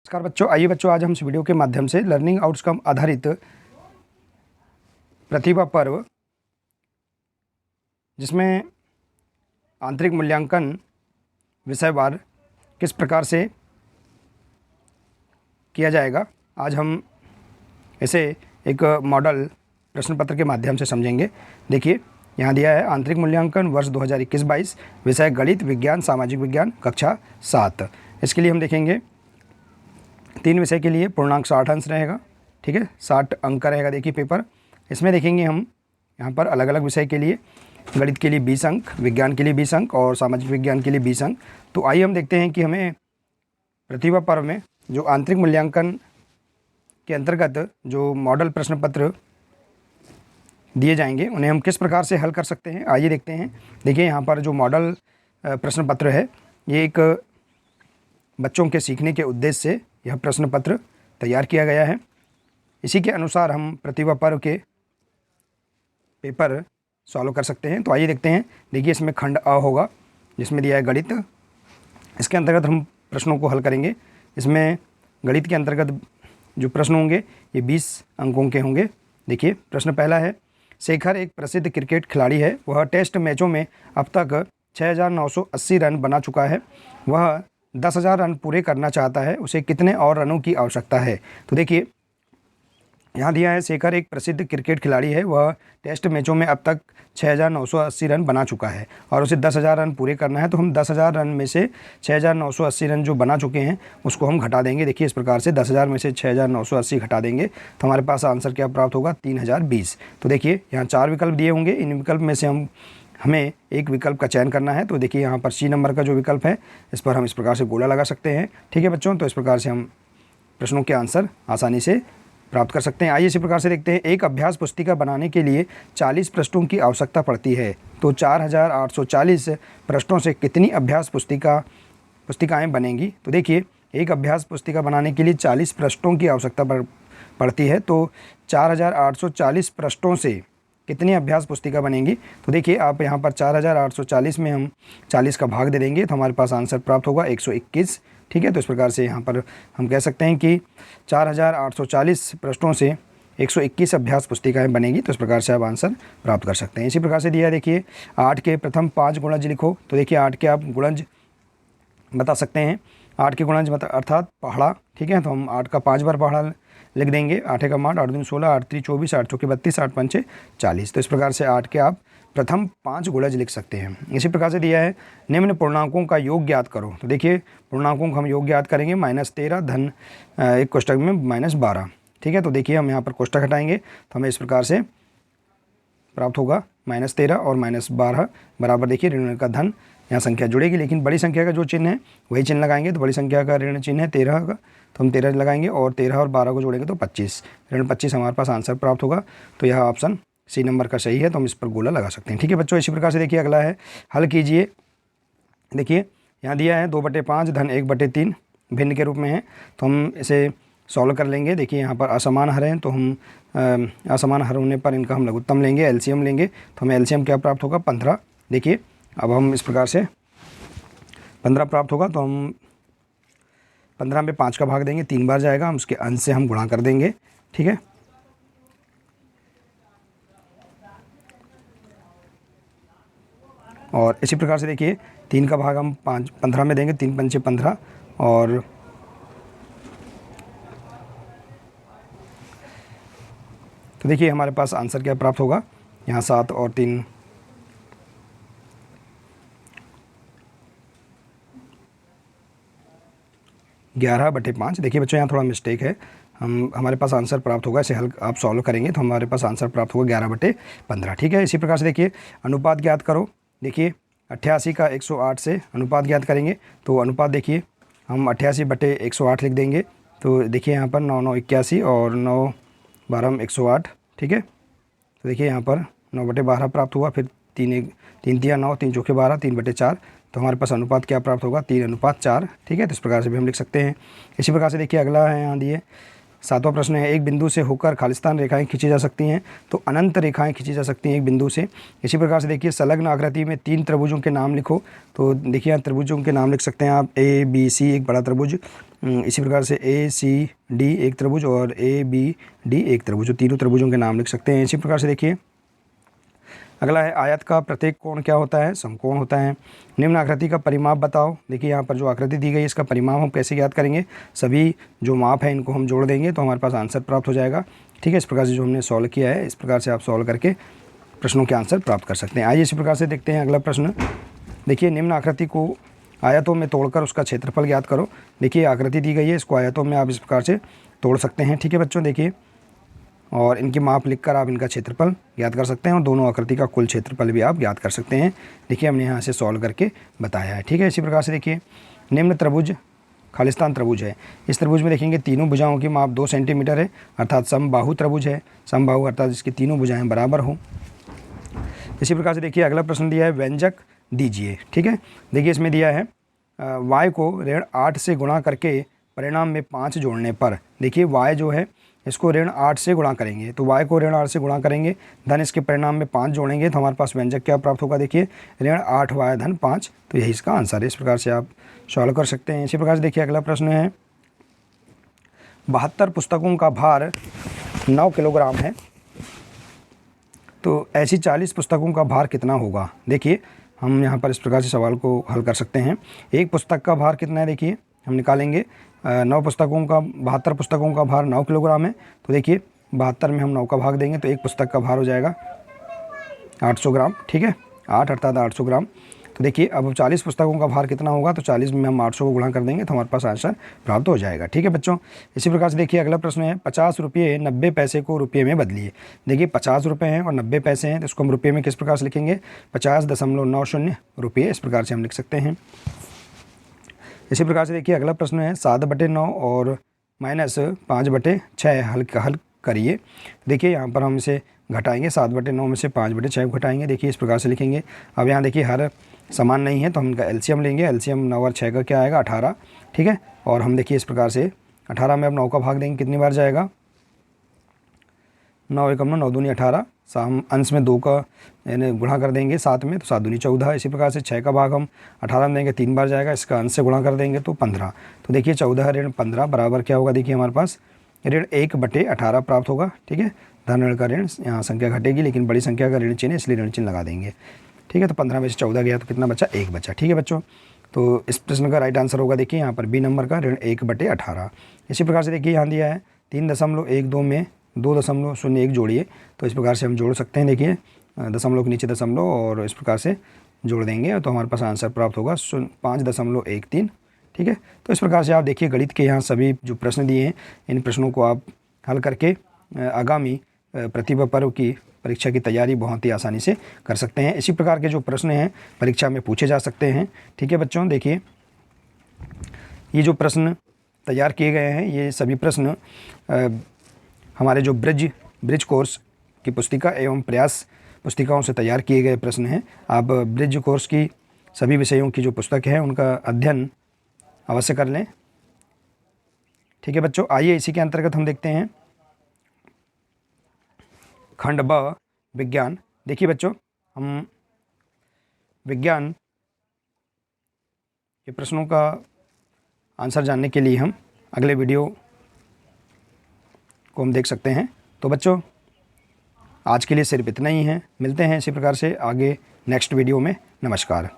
नमस्कार बच्चों, आइए बच्चों आज हम इस वीडियो के माध्यम से लर्निंग आउटकम आधारित प्रतिभा पर्व, जिसमें आंतरिक मूल्यांकन विषयवार किस प्रकार से किया जाएगा, आज हम इसे एक मॉडल प्रश्न पत्र के माध्यम से समझेंगे। देखिए यहाँ दिया है आंतरिक मूल्यांकन वर्ष 2021-22, विषय गणित विज्ञान सामाजिक विज्ञान, कक्षा 7। इसके लिए हम देखेंगे 3 विषय के लिए पूर्णांक 60 अंश रहेगा। ठीक है, 60 अंक का रहेगा। देखिए पेपर इसमें देखेंगे हम यहाँ पर अलग अलग विषय के लिए, गणित के लिए 20 अंक, विज्ञान के लिए 20 अंक और सामाजिक विज्ञान के लिए 20 अंक। तो आइए हम देखते हैं कि हमें प्रतिभा पर्व में जो आंतरिक मूल्यांकन के अंतर्गत जो मॉडल प्रश्न पत्र दिए जाएंगे उन्हें हम किस प्रकार से हल कर सकते हैं। आइए देखते हैं। देखिए यहाँ पर जो मॉडल प्रश्न पत्र है, ये एक बच्चों के सीखने के उद्देश्य से यह प्रश्न पत्र तैयार किया गया है। इसी के अनुसार हम प्रतिभा पर्व के पेपर सॉल्व कर सकते हैं। तो आइए देखते हैं। देखिए इसमें खंड अ होगा जिसमें दिया है गणित। इसके अंतर्गत हम प्रश्नों को हल करेंगे। इसमें गणित के अंतर्गत जो प्रश्न होंगे ये 20 अंकों के होंगे। देखिए प्रश्न पहला है, शेखर एक प्रसिद्ध क्रिकेट खिलाड़ी है। वह टेस्ट मैचों में अब तक 6,980 रन बना चुका है। वह 10,000 रन पूरे करना चाहता है। उसे कितने और रनों की आवश्यकता है। तो देखिए यहाँ दिया है शेखर एक प्रसिद्ध क्रिकेट खिलाड़ी है। वह टेस्ट मैचों में अब तक 6,980 रन बना चुका है और उसे 10,000 रन पूरे करना है। तो हम 10,000 रन में से 6,980 रन जो बना चुके हैं उसको हम घटा देंगे। देखिए इस प्रकार से 10,000 में से 6,980 घटा देंगे तो हमारे पास आंसर क्या प्राप्त होगा, 3,020। तो देखिए यहाँ 4 विकल्प दिए होंगे। इन विकल्प में से हमें एक विकल्प का चयन करना है। तो देखिए यहाँ पर सी नंबर का जो विकल्प है इस पर हम इस प्रकार से गोला लगा सकते हैं। ठीक है बच्चों, तो इस प्रकार से हम प्रश्नों के आंसर आसानी से प्राप्त कर सकते हैं। आइए इसी प्रकार से देखते हैं। एक अभ्यास पुस्तिका बनाने के लिए 40 पृष्ठों की आवश्यकता पड़ती है। तो 4,840 पृष्ठों से कितनी अभ्यास पुस्तिकाएँ बनेंगी। तो देखिए एक अभ्यास पुस्तिका बनाने के लिए 40 पृष्ठों की आवश्यकता पड़ती है। तो 4,840 पृष्ठों से कितनी अभ्यास पुस्तिका बनेंगी। तो देखिए आप यहाँ पर 4,840 में हम 40 का भाग दे देंगे तो हमारे पास आंसर प्राप्त होगा 121। ठीक है, तो इस प्रकार से यहाँ पर हम कह सकते हैं कि 4,840 पृष्ठों से 121 अभ्यास पुस्तिकाएं बनेगी। तो इस प्रकार से आप आंसर प्राप्त कर सकते हैं। इसी प्रकार से दिया है देखिए 8 के प्रथम 5 गुणज लिखो। तो देखिए 8 के आप गुणज बता सकते हैं। 8 के गुणज अर्थात पहाड़ा। ठीक है, तो हम 8 का 5 बार पहाड़ा लिख देंगे। 8 का 8, 8 दूनी 16, 8 3 24, 8 चौके 32, 8 पंचे 40। तो इस प्रकार से 8 के आप प्रथम 5 गुणज लिख सकते हैं। इसी प्रकार से दिया है निम्न पूर्णांकों का योग ज्ञात करो। तो देखिए पूर्णांकों का हम योग ज्ञात करेंगे। -13 धन एक कोष्टक में -12। ठीक है, तो देखिए हम यहाँ पर कोष्टक हटाएंगे तो हमें इस प्रकार से प्राप्त होगा -13 और -12 बराबर। देखिए ऋण का धन, यहाँ संख्या जुड़ेगी लेकिन बड़ी संख्या का जो चिन्ह है वही चिन्ह लगाएंगे। तो बड़ी संख्या का ऋण चिन्ह है 13 का, तो हम 13 लगाएंगे और 13 और 12 को जोड़ेंगे तो 25, ऋण 25 हमारे पास आंसर प्राप्त होगा। तो यह ऑप्शन सी नंबर का सही है, तो हम इस पर गोला लगा सकते हैं। ठीक है बच्चों, इसी प्रकार से देखिए अगला है हल कीजिए। देखिए यहाँ दिया है 2/5 धन 1/3 भिन्न के रूप में है, तो हम इसे सॉल्व कर लेंगे। देखिए यहाँ पर असमान हर हैं तो हम असमान हर होने पर इनका हम लघुत्तम लेंगे, एलसीएम लेंगे। तो हमें एलसीएम क्या प्राप्त होगा, 15। देखिए अब हम इस प्रकार से 15 प्राप्त होगा तो हम 15 में 5 का भाग देंगे, 3 बार जाएगा, हम उसके अंश से हम गुणा कर देंगे। ठीक है, और इसी प्रकार से देखिए 3 का भाग हम 15 में देंगे, 3 पंचे 15 और तो देखिए हमारे पास आंसर क्या प्राप्त होगा, यहाँ 7 और 3 11/5। देखिए बच्चों यहाँ थोड़ा मिस्टेक है, हमारे पास आंसर प्राप्त होगा, इसे हल आप सॉल्व करेंगे तो हमारे पास आंसर प्राप्त होगा 11/15। ठीक है, इसी प्रकार से देखिए अनुपात ज्ञात करो। देखिए 88 का 108 से अनुपात ज्ञात करेंगे। तो अनुपात देखिए हम 88/108 लिख देंगे। तो देखिए यहाँ पर 9 9 81 और 9 12 108। ठीक है, तो देखिए यहाँ पर 9/12 प्राप्त हुआ, फिर 3 3 9, 3 चौके 12, 3/4। तो हमारे पास अनुपात क्या प्राप्त होगा, 3:4। ठीक है, तो इस प्रकार से भी हम लिख सकते हैं। इसी प्रकार से देखिए अगला है यहाँ दिए 7वां प्रश्न है, एक बिंदु से होकर खालिस्तान रेखाएं खींची जा सकती हैं तो अनंत रेखाएं खींची जा सकती हैं एक बिंदु से। इसी प्रकार से देखिए संलग्न आकृति में 3 त्रिभुजों के नाम लिखो। तो देखिए यहाँ त्रिभुजों के नाम लिख सकते हैं आप, A B C एक बड़ा त्रिभुज, इसी प्रकार से ACD एक त्रिभुज और ABD एक त्रिभुज, जो तीनों त्रिभुजों के नाम लिख सकते हैं। इसी प्रकार से देखिए अगला है आयत का प्रत्येक कोण क्या होता है, समकोण होता है। निम्न आकृति का परिमाप बताओ। देखिए यहाँ पर जो आकृति दी गई है इसका परिमाप हम कैसे ज्ञात करेंगे, सभी जो माप है इनको हम जोड़ देंगे तो हमारे पास आंसर प्राप्त हो जाएगा। ठीक है, इस प्रकार से जो हमने सॉल्व किया है इस प्रकार से आप सॉल्व करके प्रश्नों के आंसर प्राप्त कर सकते हैं। आइए इसी प्रकार से देखते हैं अगला प्रश्न। देखिए निम्न आकृति को आयतों में तोड़कर उसका क्षेत्रफल ज्ञात करो। देखिए आकृति दी गई है, इसको आयतों में आप इस प्रकार से तोड़ सकते हैं। ठीक है बच्चों, देखिए और इनकी माप लिखकर आप इनका क्षेत्रफल ज्ञात कर सकते हैं और दोनों आकृति का कुल क्षेत्रफल भी आप ज्ञात कर सकते हैं। देखिए हमने यहाँ से सॉल्व करके बताया है। ठीक है, इसी प्रकार से देखिए निम्न त्रिभुज खालिस्तान त्रिभुज है। इस त्रिभुज में देखेंगे तीनों भुजाओं की माप 2 सेंटीमीटर है, अर्थात समबाहु त्रिभुज है। समबाहु अर्थात इसकी तीनों भुजाएं बराबर हों। इसी प्रकार से देखिए अगला प्रश्न दिया है व्यंजक दीजिए। ठीक है, देखिए इसमें दिया है y को ऋण 8 से गुणा करके परिणाम में 5 जोड़ने पर। देखिए y जो है इसको ऋण 8 से गुणा करेंगे, तो y को ऋण 8 से गुणा करेंगे, धन इसके परिणाम में 5 जोड़ेंगे तो हमारे पास व्यंजक क्या प्राप्त होगा। देखिए ऋण 8y धन 5, तो यही इसका आंसर है। इस प्रकार से आप सॉल्व कर सकते हैं। इसी प्रकार से देखिए अगला प्रश्न है 72 पुस्तकों का भार 9 किलोग्राम है, तो ऐसी 40 पुस्तकों का भार कितना होगा। देखिए हम यहाँ पर इस प्रकार से सवाल को हल कर सकते हैं। एक पुस्तक का भार कितना है, देखिए हम निकालेंगे 72 पुस्तकों का भार 9 किलोग्राम है, तो देखिए 72 में हम 9 का भाग देंगे तो एक पुस्तक का भार हो जाएगा 800 ग्राम। ठीक है, 8 अर्थात 800 ग्राम। तो देखिए अब 40 पुस्तकों का भार कितना होगा, तो 40 में हम 800 को गुणा कर देंगे तो हमारे पास आंसर प्राप्त हो जाएगा। ठीक है बच्चों, इसी प्रकार से देखिए अगला प्रश्न है 50 रुपये 90 पैसे को रुपये में बदलिए। देखिए 50 रुपये हैं और 90 पैसे हैं, तो इसको हम रुपये में किस प्रकार से लिखेंगे, 50.90 रुपये, इस प्रकार से हम लिख सकते हैं। इसी प्रकार से देखिए अगला प्रश्न है 7/9 और -5/6 हल करिए। देखिए यहाँ पर हम इसे घटाएंगे, 7/9 में से 5/6 घटाएंगे। देखिए इस प्रकार से लिखेंगे। अब यहाँ देखिए हर समान नहीं है तो हम इनका एलसीएम लेंगे। एलसीएम 9 और 6 का क्या आएगा, 18। ठीक है, और हम देखिए इस प्रकार से 18 में अब 9 का भाग देंगे, कितनी बार जाएगा, 9 एकम 9, 9 दूनी 18। हम अंश में 2 का यानी गुणा कर देंगे 7 में, तो 7 दूनी 14। इसी प्रकार से 6 का भाग हम 18 में देंगे, 3 बार जाएगा, इसका अंश से गुणा कर देंगे तो 15। तो देखिए 14 ऋण 15 बराबर क्या होगा, देखिए हमारे पास ऋण 1/18 प्राप्त होगा। ठीक है, धन ऋण का ऋण यहाँ संख्या घटेगी लेकिन बड़ी संख्या का ऋण चिन्ह इसलिए ऋण चिन्ह लगा देंगे। ठीक है, तो 15 में से 14 गया तो कितना बचा, 1 बचा। ठीक है बच्चों, तो इस प्रश्न का राइट आंसर होगा देखिए यहाँ पर बी नंबर का ऋण 1/18। इसी प्रकार से देखिए यहाँ दिया है 3.12 में 2.01 जोड़िए, तो इस प्रकार से हम जोड़ सकते हैं। देखिए दशमलव के नीचे दशमलव और इस प्रकार से जोड़ देंगे तो हमारे पास आंसर प्राप्त होगा 5.13। ठीक है, तो इस प्रकार से आप देखिए गणित के यहाँ सभी जो प्रश्न दिए हैं इन प्रश्नों को आप हल करके आगामी प्रतिभा पर्व की परीक्षा की तैयारी बहुत ही आसानी से कर सकते हैं। इसी प्रकार के जो प्रश्न हैं परीक्षा में पूछे जा सकते हैं। ठीक है बच्चों, देखिए ये जो प्रश्न तैयार किए गए हैं ये सभी प्रश्न हमारे जो ब्रिज कोर्स की पुस्तिका एवं प्रयास पुस्तिकाओं से तैयार किए गए प्रश्न हैं। आप ब्रिज कोर्स की सभी विषयों की जो पुस्तक है उनका अध्ययन अवश्य कर लें। ठीक है बच्चों, आइए इसी के अंतर्गत हम देखते हैं खंड ब विज्ञान। देखिए बच्चों, हम विज्ञान के प्रश्नों का आंसर जानने के लिए हम अगले वीडियो को हम देख सकते हैं। तो बच्चों आज के लिए सिर्फ इतना ही है, मिलते हैं इसी प्रकार से आगे नेक्स्ट वीडियो में। नमस्कार।